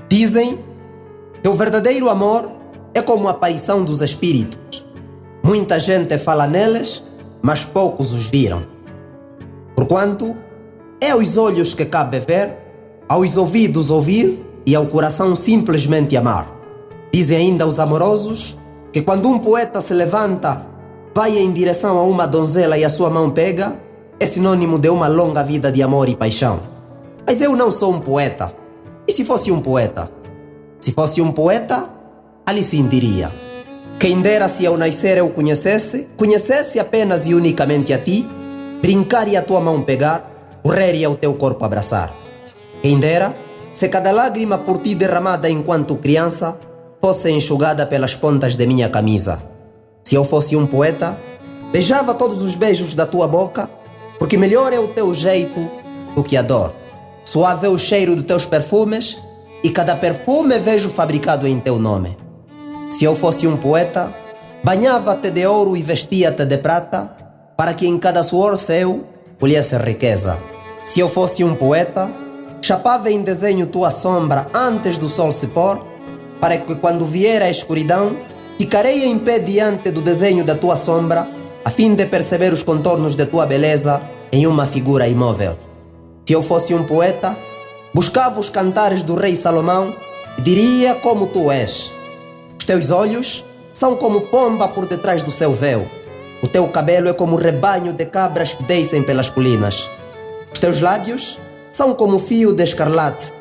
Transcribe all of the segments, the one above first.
Dizem que o verdadeiro amor é como a aparição dos espíritos. Muita gente fala neles, mas poucos os viram. Porquanto é aos olhos que cabe ver, aos ouvidos ouvir e ao coração simplesmente amar. Dizem ainda os amorosos que quando um poeta se levanta, vai em direção a uma donzela e a sua mão pega, é sinônimo de uma longa vida de amor e paixão. Mas eu não sou um poeta. E se fosse um poeta? Se fosse um poeta, ali sim diria: quem dera se ao nascer eu conhecesse apenas e unicamente a ti, brincar e a tua mão pegar, correr e ao teu corpo abraçar. Quem dera se cada lágrima por ti derramada enquanto criança fosse enxugada pelas pontas de minha camisa. Se eu fosse um poeta, beijava todos os beijos da tua boca, porque melhor é o teu jeito do que a dor. Suave é o cheiro dos teus perfumes, e cada perfume vejo fabricado em teu nome. Se eu fosse um poeta, banhava-te de ouro e vestia-te de prata, para que em cada suor seu colhesse riqueza. Se eu fosse um poeta, chapava em desenho tua sombra antes do sol se pôr, para que quando vier a escuridão, ficarei em pé diante do desenho da tua sombra, a fim de perceber os contornos de tua beleza em uma figura imóvel. Se eu fosse um poeta, buscava os cantares do rei Salomão e diria como tu és. Os teus olhos são como pomba por detrás do seu véu. O teu cabelo é como rebanho de cabras que descem pelas colinas. Os teus lábios são como fio de escarlate.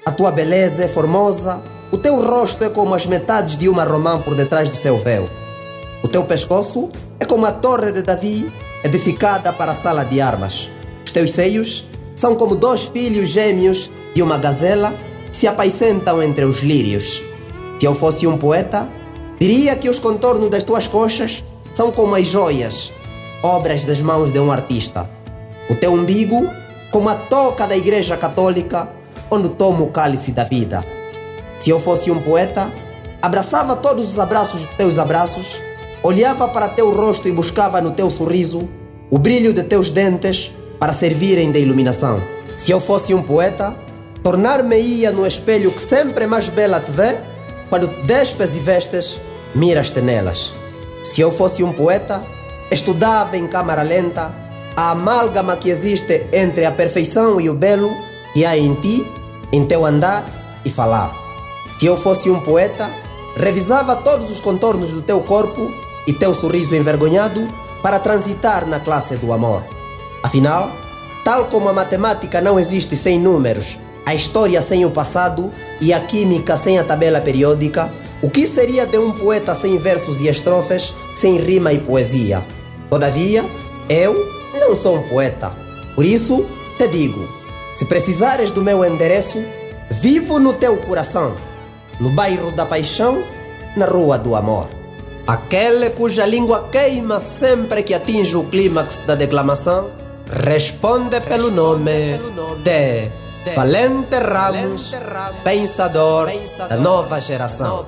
A tua beleza é formosa. O teu rosto é como as metades de uma romã por detrás do seu véu. O teu pescoço é como a torre de Davi, edificada para a sala de armas. Os teus seios são como dois filhos gêmeos de uma gazela que se apacentam entre os lírios. Se eu fosse um poeta, diria que os contornos das tuas coxas são como as joias, obras das mãos de um artista. O teu umbigo, como a toca da Igreja Católica, onde toma o cálice da vida. Se eu fosse um poeta, abraçava todos os abraços dos teus abraços, olhava para teu rosto e buscava no teu sorriso o brilho de teus dentes para servirem de iluminação. Se eu fosse um poeta, tornar-me-ia no espelho que sempre mais bela te vê, quando te despes e vestes, miras-te nelas. Se eu fosse um poeta, estudava em câmara lenta a amálgama que existe entre a perfeição e o belo que há em ti, em teu andar e falar. Se eu fosse um poeta, revisava todos os contornos do teu corpo e teu sorriso envergonhado para transitar na classe do amor. Afinal, tal como a matemática não existe sem números, a história sem o passado e a química sem a tabela periódica, o que seria de um poeta sem versos e estrofes, sem rima e poesia? Todavia, eu não sou um poeta. Por isso, te digo, se precisares do meu endereço, vivo no teu coração, no bairro da paixão, na rua do amor. Aquele cuja língua queima sempre que atinge o clímax da declamação, responde pelo nome de Valente Ramos, pensador da nova geração.